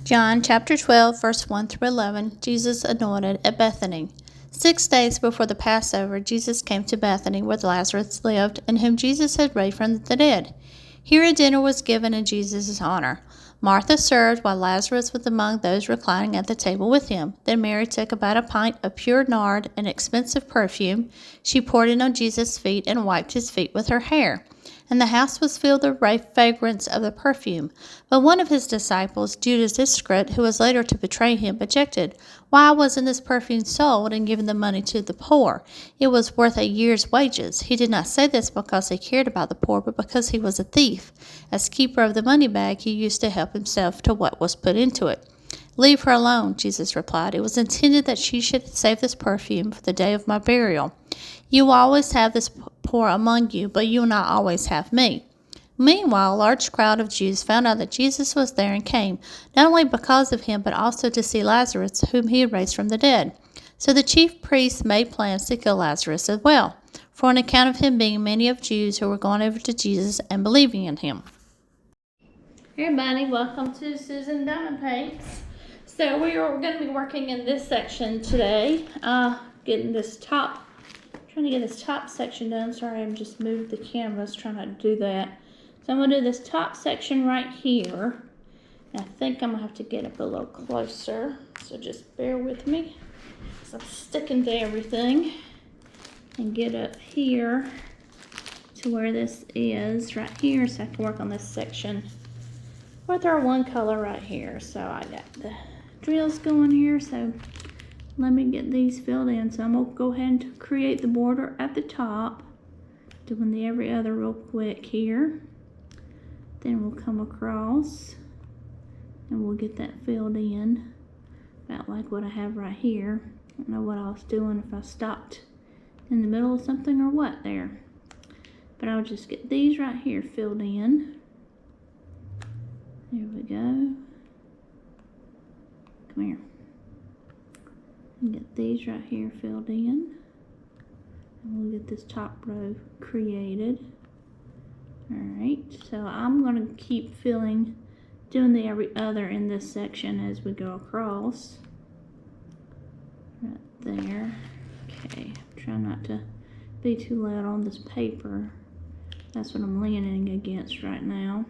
John chapter 12, verse 1 through 11, Jesus anointed at Bethany. 6 days before the Passover, Jesus came to Bethany where Lazarus lived, and whom Jesus had raised from the dead. Here a dinner was given in Jesus' honor. Martha served, while Lazarus was among those reclining at the table with him. Then Mary took about a pint of pure nard, an expensive perfume. She poured it on Jesus' feet and wiped his feet with her hair. And the house was filled with the fragrance of the perfume. But one of his disciples, Judas Iscariot, who was later to betray him, objected. Why wasn't this perfume sold and given the money to the poor? It was worth a year's wages. He did not say this because he cared about the poor, but because he was a thief. As keeper of the money bag, he used to help himself to what was put into it. Leave her alone, Jesus replied. It was intended that she should save this perfume for the day of my burial. You will always have this poor among you, but you will not always have me. Meanwhile, a large crowd of Jews found out that Jesus was there and came, not only because of him, but also to see Lazarus, whom he had raised from the dead. So the chief priests made plans to kill Lazarus as well, for on account of him being many of Jews who were going over to Jesus and believing in him. Hey everybody, welcome to Susan Diamond Paints. So we are going to be working in this section today, trying to get this top section done. Sorry, I just moved the canvas trying to do that. So I'm going to do this top section right here. And I think I'm going to have to get up a little closer. So just bear with me. So I'm sticking to everything. And get up here to where this is right here so I can work on this section with our one color right here. So I got the drills going here. So let me get these filled in. So I'm going to go ahead and create the border at the top, doing the every other real quick here. Then we'll come across and we'll get that filled in, about like what I have right here. I don't know what I was doing, if I stopped in the middle of something or what there. But I'll just get these right here filled in. There we go. Come here. And get these right here filled in. And we'll get this top row created. Alright, so I'm going to keep doing the every other in this section as we go across. Right there. Okay, try not to be too loud on this paper. That's what I'm leaning against right now.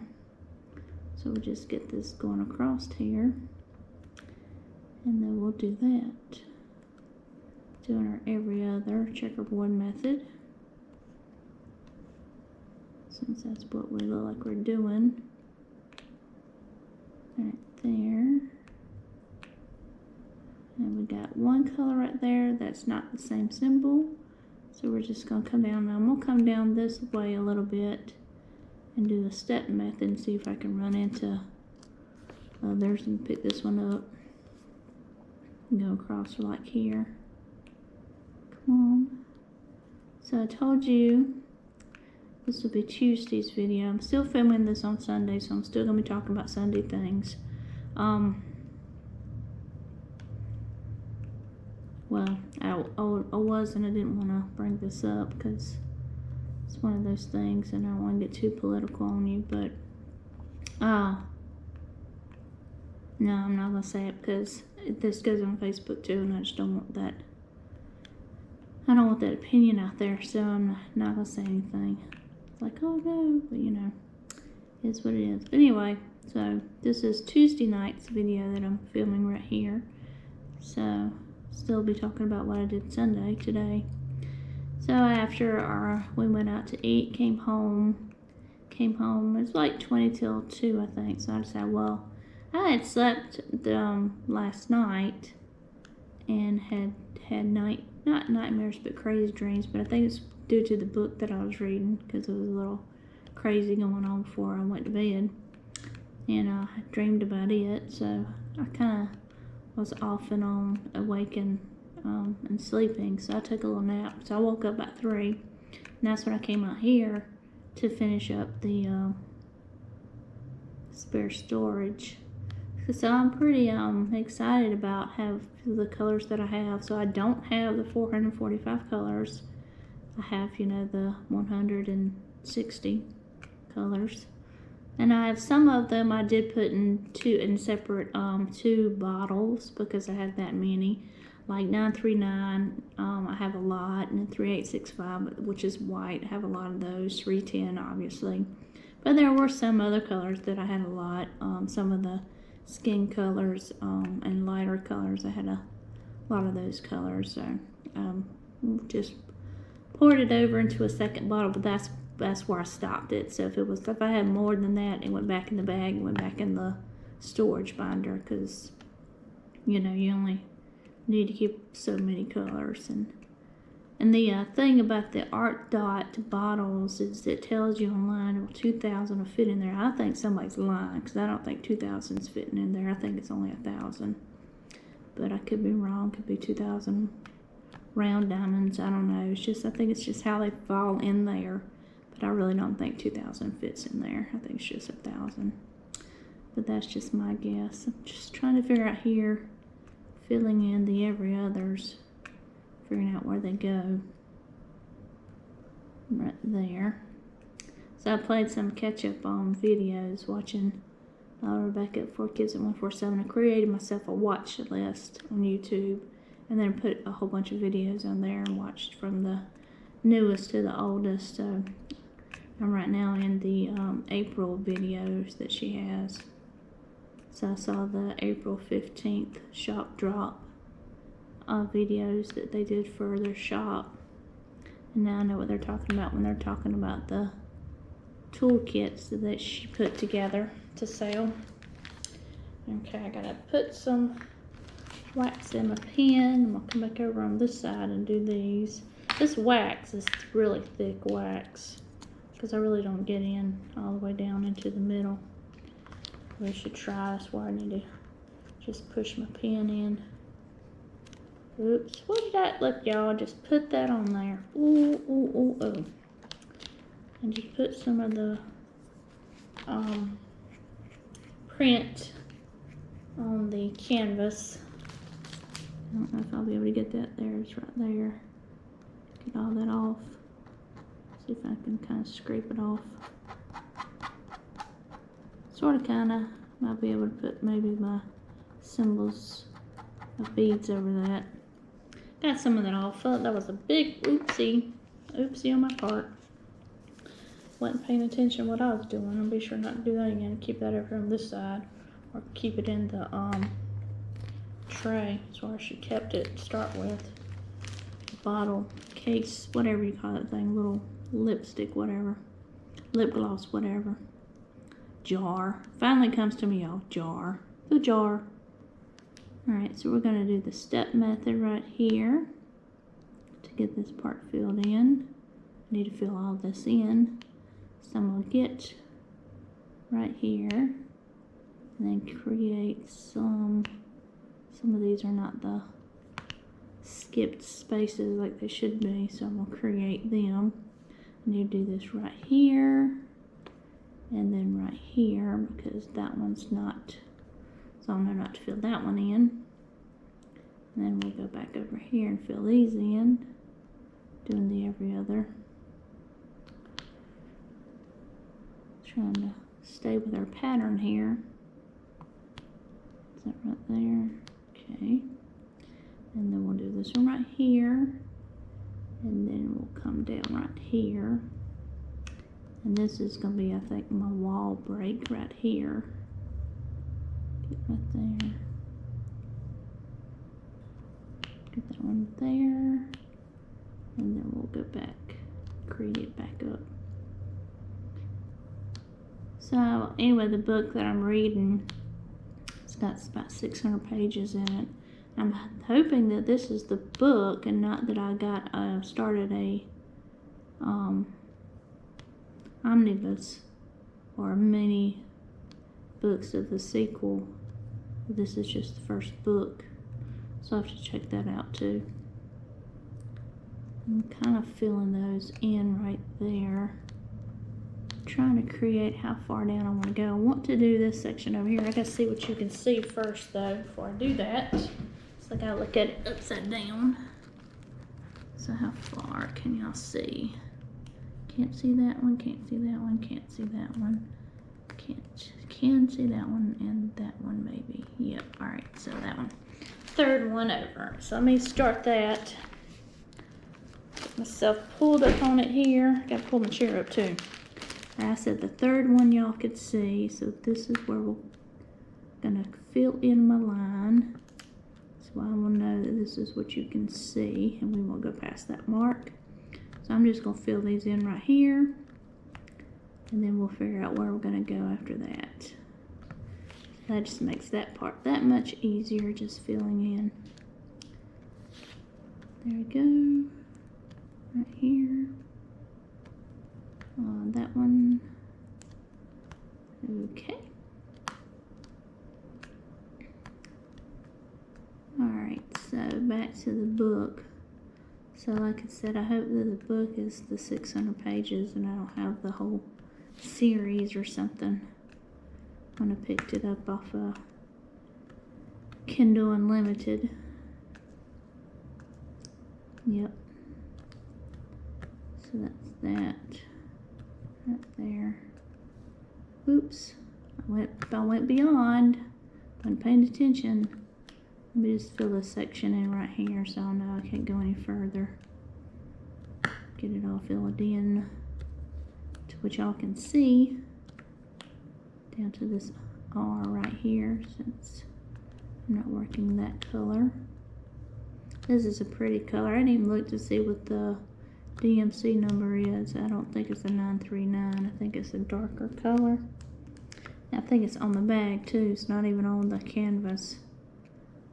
So we'll just get this going across here. And then we'll do that. Doing our every other checkerboard method, since that's what we look like we're doing. Right there. And we got one color right there that's not the same symbol. So we're just going to come down. Now I'm going to come down this way a little bit and do the step method and see if I can run into others and pick this one up. And go across like here. So I told you this will be Tuesday's video. I'm still filming this on Sunday, so I'm still going to be talking about Sunday things. Well, I was, and I didn't want to bring this up because it's one of those things and I don't want to get too political on you, but no, I'm not going to say it because this goes on Facebook too, and I just don't want that. I don't want that opinion out there, so I'm not going to say anything. It's like, oh no, but you know, it's what it is. But anyway, so this is Tuesday night's video that I'm filming right here. So, still be talking about what I did Sunday today. So after we went out to eat, came home, it was like 20 till 2, I think. So I decided, well, I had slept last night and had not nightmares, but crazy dreams. But I think it's due to the book that I was reading, because it was a little crazy going on before I went to bed. And I dreamed about it, so I kind of was off and on, awake and sleeping. So I took a little nap. So I woke up at 3, and that's when I came out here to finish up the spare storage. So I'm pretty excited about the colors that I have. So I don't have the 445 colors. I have, you know, the 160 colors. And I have some of them I did put in separate 2 bottles because I had that many. Like 939, I have a lot, and then 3865, which is white, I have a lot of those. 310, obviously. But there were some other colors that I had a lot. Some of the skin colors and lighter colors, I had a lot of those colors. So just poured it over into a second bottle, but that's where I stopped it. So if I had more than that, it went back in the bag and went back in the storage binder, because you know you only need to keep so many colors. And the thing about the Art Dot bottles is it tells you online, well, 2,000 will fit in there. I think somebody's lying, because I don't think 2,000 is fitting in there. I think it's only 1,000, but I could be wrong. Could be 2,000 round diamonds. I don't know. I think it's just how they fall in there. But I really don't think 2,000 fits in there. I think it's just 1,000. But that's just my guess. I'm just trying to figure out here, filling in the every others, figuring out where they go. Right there. So I played some catch-up on videos, watching Rebecca at 4Kids at 147. I created myself a watch list on YouTube, and then put a whole bunch of videos on there and watched from the newest to the oldest. So I'm right now in the April videos that she has. So I saw the April 15th shop drop videos that they did for their shop. And now I know what they're talking about when they're talking about the toolkits that she put together to sell. Okay, I gotta put some wax in my pen. I'm gonna come back over on this side and do these. This wax is really thick wax, because I really don't get in all the way down into the middle. We should try. That's where I need to just push my pen in. Oops, what did that look, y'all? Just put that on there. Ooh, ooh, ooh, ooh. And just put some of the print on the canvas. I don't know if I'll be able to get that there. It's right there. Get all that off. See if I can kind of scrape it off. Sort of, kind of. Might be able to put maybe my symbols of beads over that. Got some of that off. Felt that was a big oopsie. Oopsie on my part. Wasn't paying attention to what I was doing. I'll be sure not to do that again. Keep that over on this side. Or keep it in the tray. That's where she kept it to start with. Bottle, case, whatever you call that thing. Little lipstick, whatever. Lip gloss, whatever. Jar. Finally comes to me, y'all. Jar. The jar. Alright, so we're going to do the step method right here to get this part filled in. I need to fill all this in. So I'm going to get right here and then create some of these are not the skipped spaces like they should be, so I'm going to create them. I need to do this right here and then right here, because that one's not, so I know not to fill that one in. And then we'll go back over here and fill these in, doing the every other. Trying to stay with our pattern here. Is that right there? Okay. And then we'll do this one right here. And then we'll come down right here. And this is going to be, I think, my wall break right here. Get right there. Get that one there. And then we'll go back, create it back up. So anyway, the book that I'm reading, it's got about 600 pages in it. I'm hoping that this is the book and not that I got started a omnibus or many books of the sequel. This is just the first book, so I have to check that out too. I'm kind of filling those in right there. Trying to create how far down I want to go. I want to do this section over here. I gotta see what you can see first though before I do that. So I gotta look at it upside down. So how far can y'all see? Can't see that one, can't see that one, can't see that one, can see that one and that one maybe. Yep, alright, so that one. Third one over. So let me start that. Get myself pulled up on it here. Gotta pull my chair up too. I said the third one y'all could see, so this is where we're gonna fill in my line. So I will know that this is what you can see, and we won't go past that mark. So I'm just gonna fill these in right here, and then we'll figure out where we're gonna go after that. That just makes that part that much easier, just filling in. There we go, right here. That one, okay. Alright, so back to the book. So like I said, I hope that the book is the 600 pages and I don't have the whole series or something. When I picked it up off Kindle Unlimited. Yep. So that's that. Right there. Oops. I went beyond. Wasn't paying attention. Let me just fill this section in right here so I know I can't go any further. Get it all filled in to what y'all can see. Down to this R right here, since I'm not working that color. This is a pretty color. I didn't even look to see what the DMC number is. I don't think it's a 939. I think it's a darker color. I think it's on the bag too. It's not even on the canvas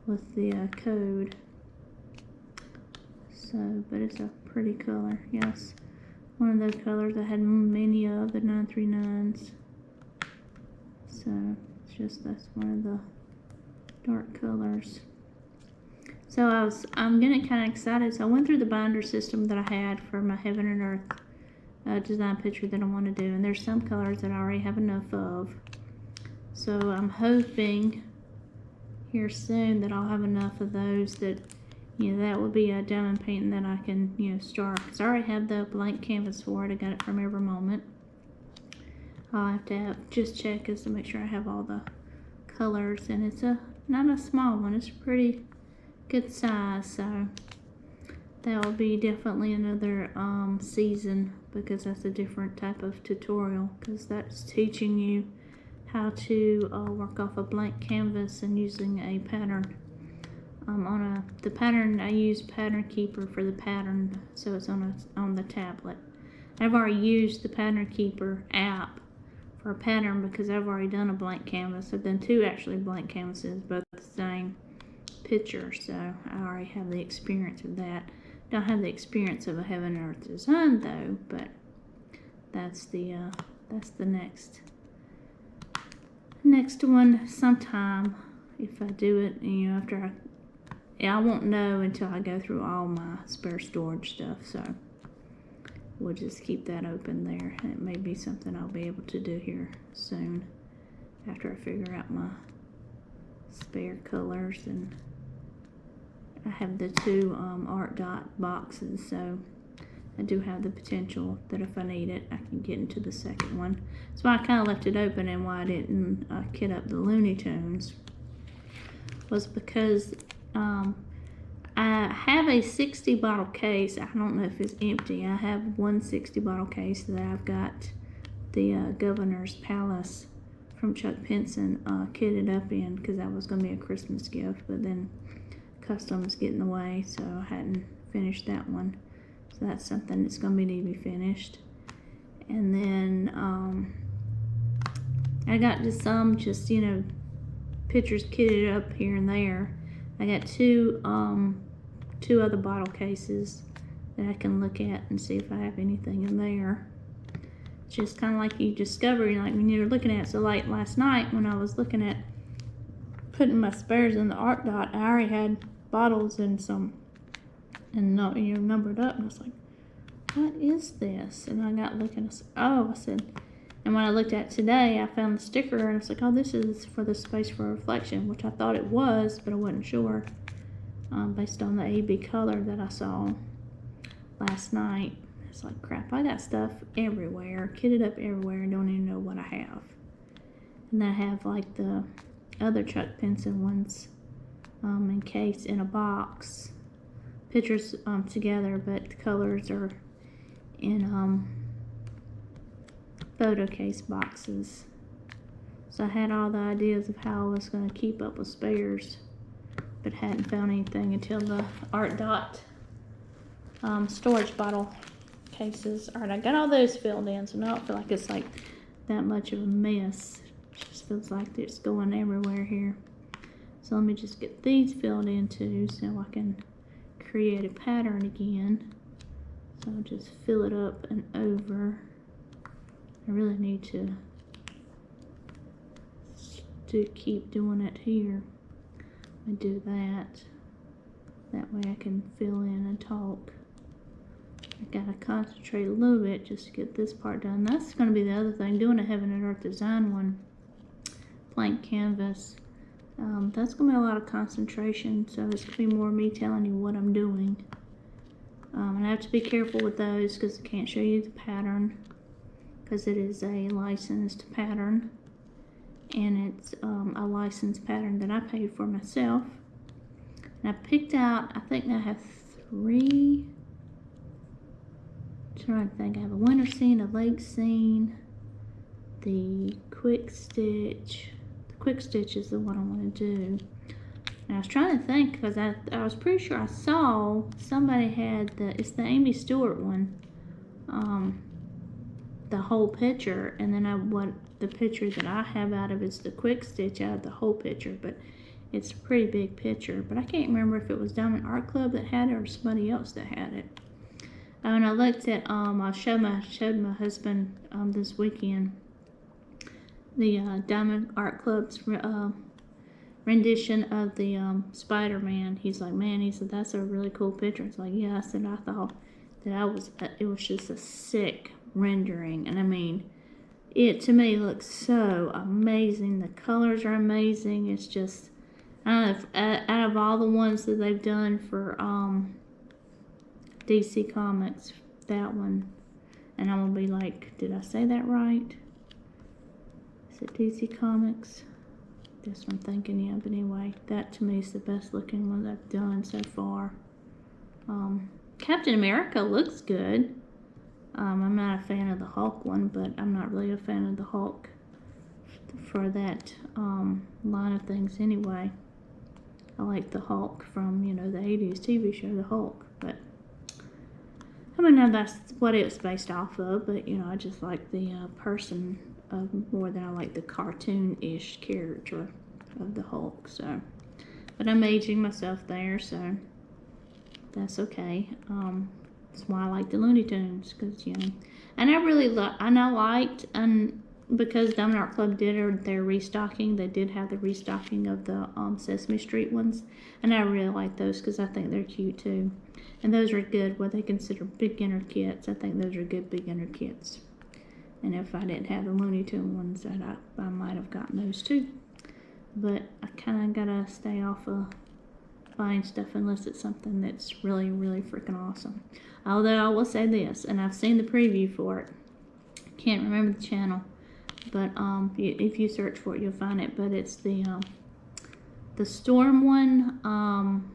with the code. So, but it's a pretty color. Yes, one of those colors I had many of, the 939s. So it's just, that's one of the dark colors. So I'm getting kind of excited. So I went through the binder system that I had for my Heaven and Earth design picture that I want to do, and there's some colors that I already have enough of. So I'm hoping here soon that I'll have enough of those that, you know, that will be a diamond painting that I can, you know, start. Because I already have the blank canvas for it. I got it from Every Moment. I'll have to just check as to make sure I have all the colors, and it's not a small one. It's pretty good size, so that will be definitely another season, because that's a different type of tutorial, because that's teaching you how to work off a blank canvas and using a pattern. The pattern, I use Pattern Keeper for the pattern, so it's on the tablet. I've already used the Pattern Keeper app for a pattern because I've already done a blank canvas. I've done two actually blank canvases, both the same picture, so I already have the experience of that. Don't have the experience of a Heaven and Earth design though, but that's the next one sometime, if I do it, you know, after I won't know until I go through all my spare storage stuff, so we'll just keep that open there. And it may be something I'll be able to do here soon after I figure out my spare colors. And I have the two art dot boxes, so I do have the potential that if I need it, I can get into the second one. So I kind of left it open, and why I didn't kit up the Looney Tunes was because I have a 60 bottle case. I don't know if it's empty. I have one 60 bottle case that I've got the Governor's Palace from Chuck Pinson kitted up in, because that was going to be a Christmas gift, but then customs get in the way, so I hadn't finished that one. So that's something that's going to need to be finished. And then I got just you know, pictures kitted up here and there. I got two other bottle cases that I can look at and see if I have anything in there. It's just kind of like you discover, like when you're looking at it. So like last night when I was looking at putting my spares in the art dot, I already had bottles and some, and you know, numbered up, and I was like, what is this? And I got looking, I said, and when I looked at it today, I found the sticker, and I was like, oh, this is for the Space for Reflection, which I thought it was, but I wasn't sure, based on the AB color that I saw last night. It's like, crap, I got stuff everywhere, kitted up everywhere, and don't even know what I have. And then I have like the other Chuck pencil ones encased in a box. Pictures together, but the colors are in photo case boxes. So I had all the ideas of how I was going to keep up with spares, but hadn't found anything until the Art Dot storage bottle cases. Alright, I got all those filled in, so now I don't feel like it's like that much of a mess. It just feels like it's going everywhere here. So let me just get these filled in too, so I can create a pattern again. So I'll just fill it up and over. I really need to keep doing it here. I do that. That way I can fill in and talk. I gotta concentrate a little bit just to get this part done. That's gonna be the other thing, doing a Heaven and Earth design one, blank canvas. That's gonna be a lot of concentration, so it's gonna be more me telling you what I'm doing. And I have to be careful with those because I can't show you the pattern because it is a licensed pattern, and it's a licensed pattern that I paid for myself. And I picked out, I think I have 3. I'm trying to think. I have a winter scene, a lake scene, the quick stitch. The quick stitch is the one I want to do. And I was trying to think because I was pretty sure I saw somebody had it's the Amy Stewart one, the whole picture, and then the picture that I have out of it's the quick stitch out of the whole picture, but it's a pretty big picture. But I can't remember if it was Diamond Art Club that had it or somebody else that had it. And I looked at I showed my husband this weekend the Diamond Art Club's rendition of the Spider-Man. He's like, man, he said, that's a really cool picture. It's like, yeah, I said, I thought that it was just a sick rendering. And I mean, it to me looks so amazing. The colors are amazing. It's just, I don't know, out of all the ones that they've done for DC Comics, that one, and I'm gonna be like, did I say that right? Is it DC Comics? That's what I'm thinking, yeah. But anyway, that to me is the best looking one I've done so far. Captain America looks good. I'm not a fan of the Hulk one, but I'm not really a fan of the Hulk for that line of things anyway. I like the Hulk from, you know, the 80s TV show, The Hulk, but I mean, now that's what it was based off of, but, you know, I just like the person more than I like the cartoon-ish character of the Hulk, so. But I'm aging myself there, so that's okay. That's why I like the Looney Tunes, because, you know, and I really liked, and because Diamond Art Club did their restocking, they did have the restocking of the Sesame Street ones, and I really like those because I think they're cute too. And those are good, what they consider beginner kits. I think those are good beginner kits. And if I didn't have the Looney Tune ones, that I might have gotten those too. But I kind of gotta stay off of buying stuff unless it's something that's really, really freaking awesome. Although I will say this, and I've seen the preview for it. Can't remember the channel, but if you search for it, you'll find it. But it's the Storm one.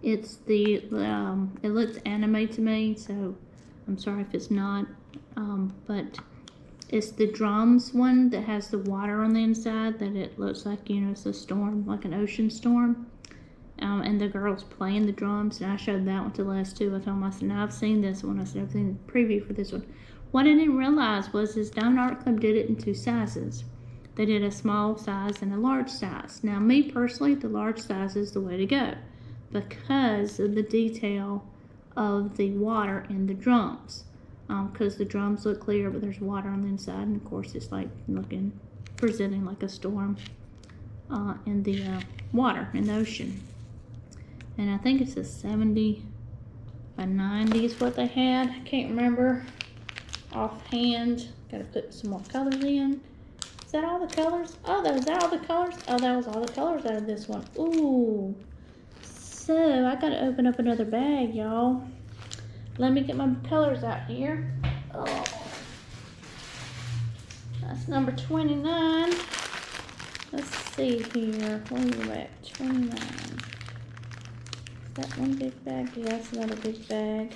It's it looks anime to me, so I'm sorry if it's not. But it's the drums one that has the water on the inside, that it looks like, you know, it's a storm, like an ocean storm. And the girl's playing the drums, and I showed that one to Les too. I told him, I said, now I've seen this one. I said, I've seen the preview for this one. What I didn't realize was this Diamond Art Club did it in 2 sizes. They did a small size and a large size. Now, me personally, the large size is the way to go because of the detail of the water in the drums. Because the drums look clear, but there's water on the inside, and of course it's like presenting like a storm in the water, in the ocean. And I think it's a 70 by 90 is what they had. I can't remember offhand. Gotta put some more colors in. Is that all the colors? Oh, is that all the colors? Oh, that was all the colors out of this one. Ooh. So, I gotta open up another bag, y'all. Let me get my colors out here. Oh. That's number 29. Let's see here. Where are you at? 29. Is that one big bag? Yeah, that's another big bag.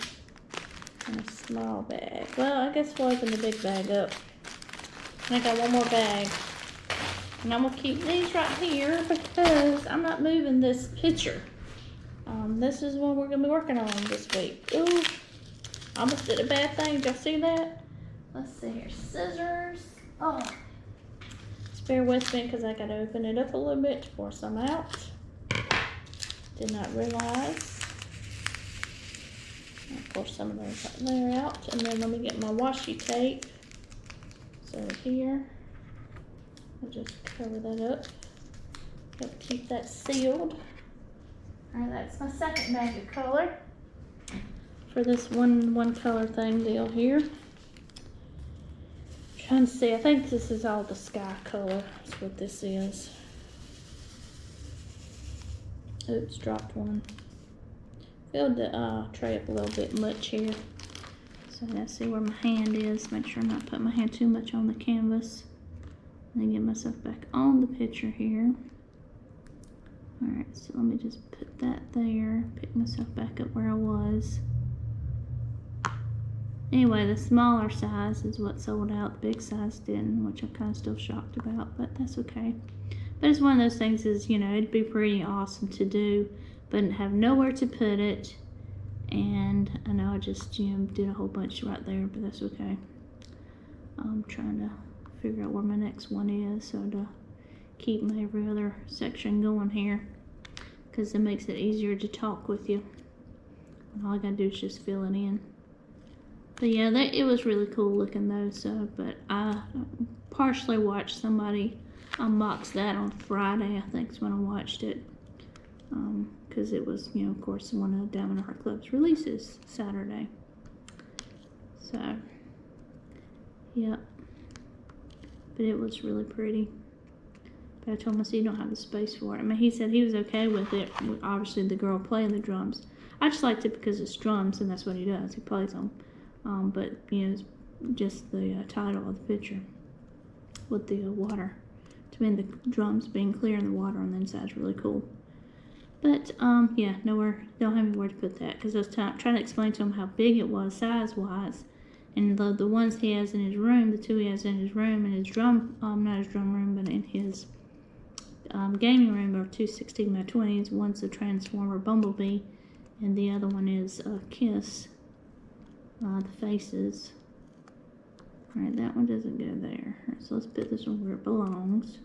And a small bag. Well, I guess we'll open the big bag up. And I got one more bag. And I'm going to keep these right here because I'm not moving this picture. This is what we're going to be working on this week. Ooh, I almost did a bad thing. Did y'all see that? Let's see here. Scissors. Oh, just bear with me because I got to open it up a little bit to pour some out. Did not realize. I'll pour some of those right there out. And then let me get my washi tape. So here, I'll just cover that up. Help keep that sealed. Alright, that's my second bag of color for this one color thing deal here. Trying to see, I think this is all the sky color. That's what this is. Oops, dropped one. Filled the tray up a little bit much here. So let's see where my hand is. Make sure I'm not putting my hand too much on the canvas. And then get myself back on the picture here. Alright, so let me just put that there. Pick myself back up where I was. Anyway, the smaller size is what sold out. The big size didn't, which I'm kind of still shocked about, but that's okay. But it's one of those things is, you know, it'd be pretty awesome to do, but have nowhere to put it. And I know I just, you know, did a whole bunch right there, but that's okay. I'm trying to figure out where my next one is, so to keep my every other section going here, because it makes it easier to talk with you. And all I gotta do is just fill it in. But yeah, it was really cool looking though. So, but I partially watched somebody unbox that on Friday. I think is when I watched it, because it was, you know, of course, one of Diamond Art Club's releases Saturday. So, yeah, but it was really pretty. But I told him, I said, you don't have the space for it. I mean, he said he was okay with it. Obviously, the girl playing the drums. I just liked it because it's drums, and that's what he does. He plays them. But, you know, it's just the title of the picture with the water. To me, the drums being clear and the water on the inside is really cool. But, yeah, nowhere, don't have anywhere to put that. Because I was trying to explain to him how big it was size-wise. And the ones he has in his room, the two he has in his room, and his drum, not his drum room, but in his gaming room are two 16 by 20s. One's a Transformer Bumblebee, and the other one is a Kiss. The faces. Alright, that one doesn't go there. Alright, so let's put this one where it belongs.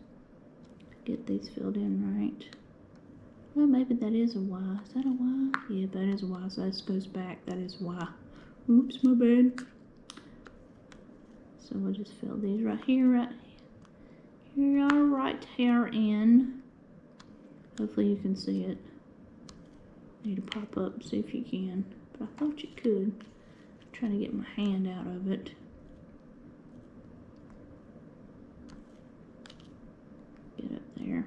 Get these filled in right. Well, maybe that is a Y. Is that a Y? Yeah, that is a Y. So this goes back. That is Y. Oops, my bad. So we'll just fill these right here, right here in. Hopefully you can see it. Need to pop up and see if you can. But I thought you could. I'm trying to get my hand out of it. Get up there.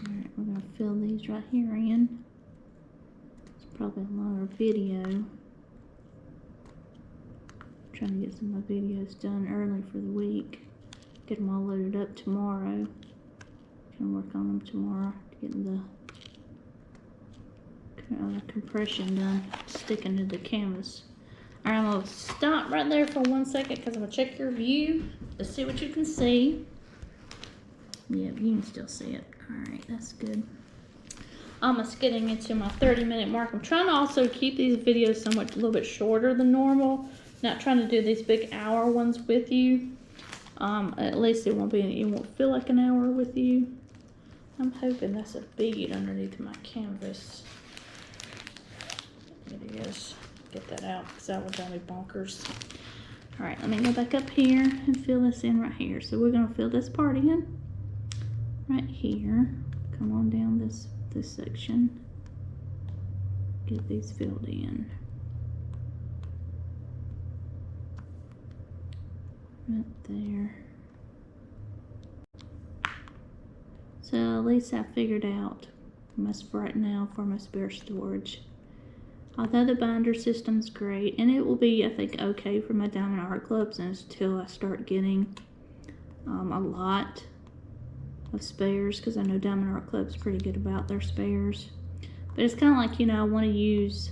Alright, we're going to fill these right here in. It's probably a longer video. Trying to get some of my videos done early for the week. Get them all loaded up tomorrow. Gonna work on them tomorrow. Getting the compression done, sticking to the canvas. Alright, I'm gonna stop right there for 1 second because I'm gonna check your view to see what you can see. Yeah, you can still see it. Alright, that's good. Almost getting into my 30-minute mark. I'm trying to also keep these videos somewhat a little bit shorter than normal. Not trying to do these big hour ones with you. At least it won't feel like an hour with you. I'm hoping that's a bead underneath my canvas. It is. Get that out because that would drive me bonkers. Alright, let me go back up here and fill this in right here. So we're going to fill this part in right here. Come on down this section. Get these filled in. Right there. So at least I figured out right now for my spare storage. Although the binder system's great, and it will be, I think, okay for my Diamond Art Clubs until I start getting a lot of spares, because I know Diamond Art Club's pretty good about their spares. But it's kind of like, you know, I want to use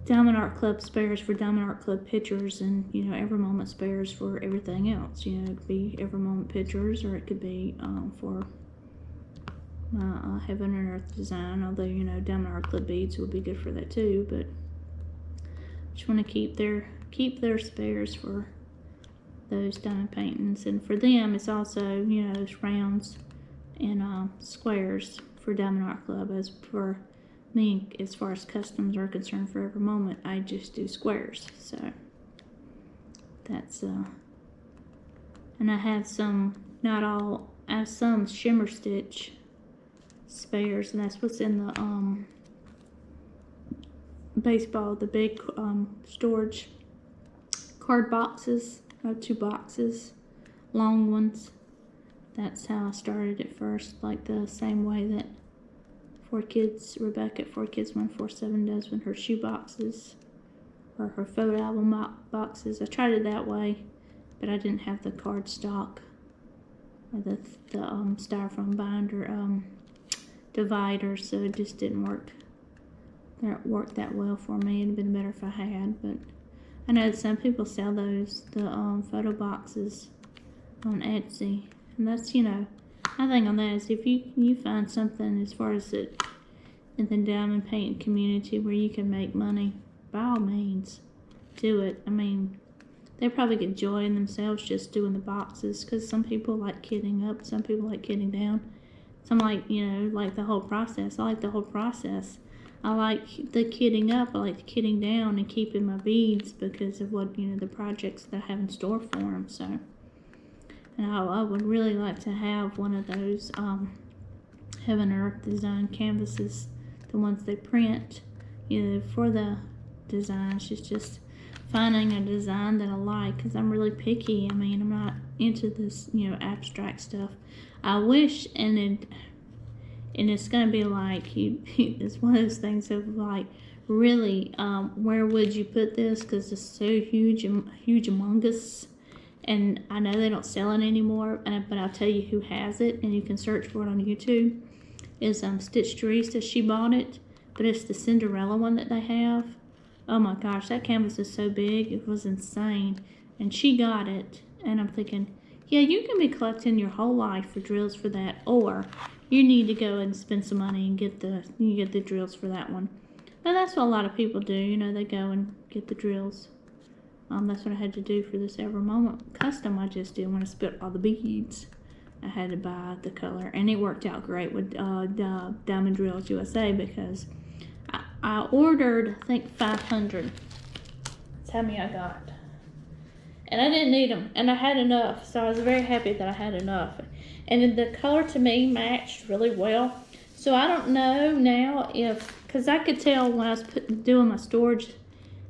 Diamond Art Club spares for Diamond Art Club pictures, and, you know, Every Moment spares for everything else. You know, it could be Every Moment pictures, or it could be for my Heaven and Earth design, although, you know, Diamond Art Club beads would be good for that too. But just want to keep their spares for those diamond paintings, and for them it's also, you know, those rounds and squares for Diamond Art Club. As for me, as far as customs are concerned, for Every Moment, I just do squares. So that's and I have some, not all, I have some shimmer stitch spares, and that's what's in the baseball, the big storage card boxes. I have 2 boxes, long ones. That's how I started at first, like the same way that Rebecca at 4Kids147 does with her shoe boxes or her photo album boxes. I tried it that way, but I didn't have the card stock or the styrofoam binder divider, so it just didn't work. That worked that well for me. It'd been better if I had, but I know that some people sell those, the photo boxes on Etsy, and that's, you know, my thing on that is if you find something as far as it in the diamond painting community where you can make money, by all means, do it. I mean, they probably get joy in themselves just doing the boxes, because some people like kitting up, some people like kitting down. Some like, you know, like the whole process. I like the whole process. I like the kitting up, I like the kitting down, and keeping my beads because of what, you know, the projects that I have in store for them. So, and I would really like to have one of those Heaven and Earth design canvases, the ones they print, you know, for the designs. It's just finding a design that I like, because I'm really picky. I mean, I'm not into this, you know, abstract stuff. I wish, and it's gonna be like, it's one of those things of like, really, where would you put this? Because it's so huge among us, and I know they don't sell it anymore. But I'll tell you who has it, and you can search for it on YouTube. Is Stitch Teresa. She bought it, but it's the Cinderella one that they have. Oh my gosh, that canvas is so big, it was insane. And she got it, and I'm thinking, yeah, you can be collecting your whole life for drills for that, or you need to go and spend some money and get the drills for that one. But that's what a lot of people do, you know, they go and get the drills. That's what I had to do for this Every Moment custom I just did when I split all the beads. I had to buy the color, and it worked out great with Diamond Drills USA, because I ordered, I think, 500. That's how many I got. And I didn't need them, and I had enough, so I was very happy that I had enough. And the color to me matched really well. So I don't know now if, because I could tell when I was doing my storage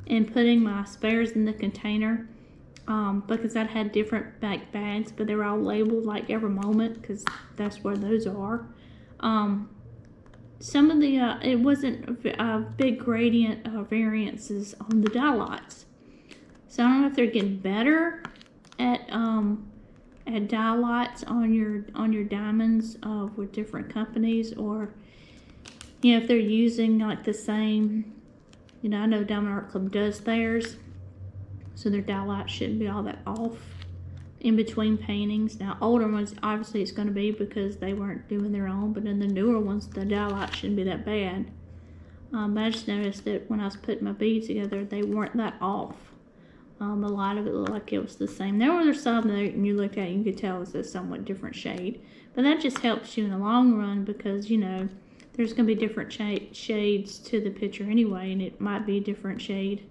and putting my spares in the container, because I'd had different bags, but they were all labeled like Every Moment, because that's where those are. Some of the, it wasn't big gradient variances on the die lots. So I don't know if they're getting better at die lots on your diamonds with different companies, or, you know, if they're using like the same, you know, I know Diamond Art Club does theirs, so their die lot shouldn't be all that off in between paintings. Now, older ones, obviously it's going to be because they weren't doing their own, but in the newer ones, the die lot shouldn't be that bad. But I just noticed that when I was putting my beads together, they weren't that off. A lot of it looked like it was the same. There were some that you looked at, you could tell it was a somewhat different shade. But that just helps you in the long run, because, you know, there's going to be different shades to the picture anyway, and it might be a different shade,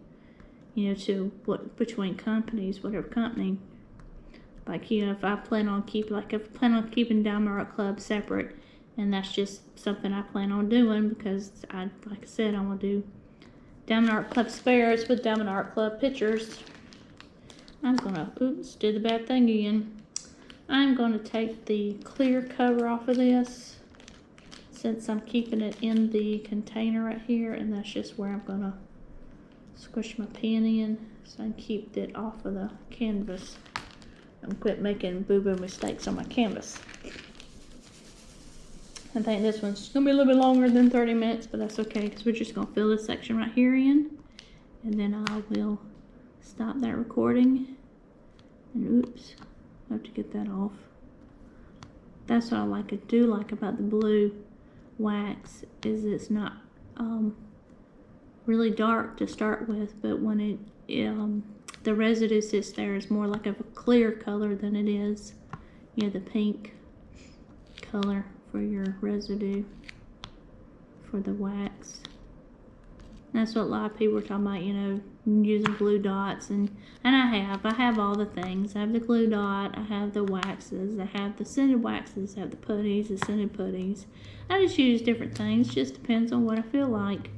you know, to what between companies, whatever company. Like, you know, if I plan on keeping Diamond Art Club separate, and that's just something I plan on doing, because like I said, I want to do Diamond Art Club spares with Diamond Art Club pictures. I'm gonna, oops, did the bad thing again. I'm gonna take the clear cover off of this. It's since I'm keeping it in the container right here, and that's just where I'm gonna squish my pen in so I can keep it off of the canvas and quit making boo-boo mistakes on my canvas. I think this one's gonna be a little bit longer than 30 minutes, but that's okay because we're just gonna fill this section right here in, and then I will stop that recording. And oops, I have to get that off. That's what I like about the blue wax, is it's not really dark to start with, but when it the residue sits there, it's more like of a clear color than it is, you know, the pink color for your residue for the wax. That's what a lot of people are talking about, you know, using glue dots, and I have all the things. I have the glue dot, I have the waxes, I have the scented waxes, I have the putties, the scented putties. I just use different things, just depends on what I feel like.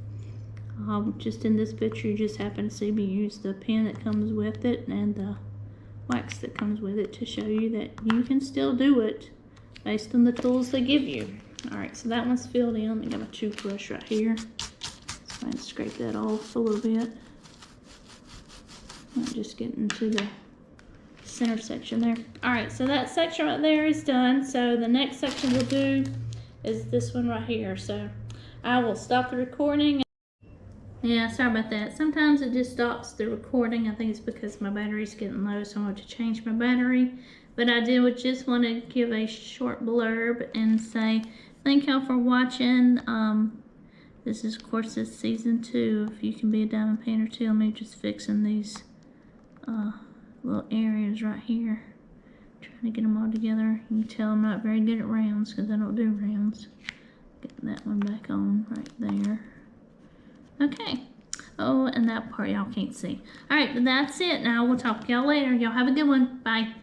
Just in this picture, you just happen to see me use the pen that comes with it and the wax that comes with it to show you that you can still do it based on the tools they give you. Alright, so that one's filled in. Let me get my toothbrush right here. So I can scrape that off a little bit. I'm just getting into the center section there. Alright, so that section right there is done. So the next section we'll do is this one right here. So I will stop the recording. Yeah, sorry about that. Sometimes it just stops the recording. I think it's because my battery's getting low, so I'm going to change my battery. But I did just want to give a short blurb and say thank y'all for watching. This is, of course, this season 2 of You Can Be a Diamond Painter Too. I'm just fixing these little areas right here. Trying to get them all together. You can tell I'm not very good at rounds because I don't do rounds. Getting that one back on right there. Okay. Oh, and that part y'all can't see. Alright, but that's it. Now we'll talk to y'all later. Y'all have a good one. Bye.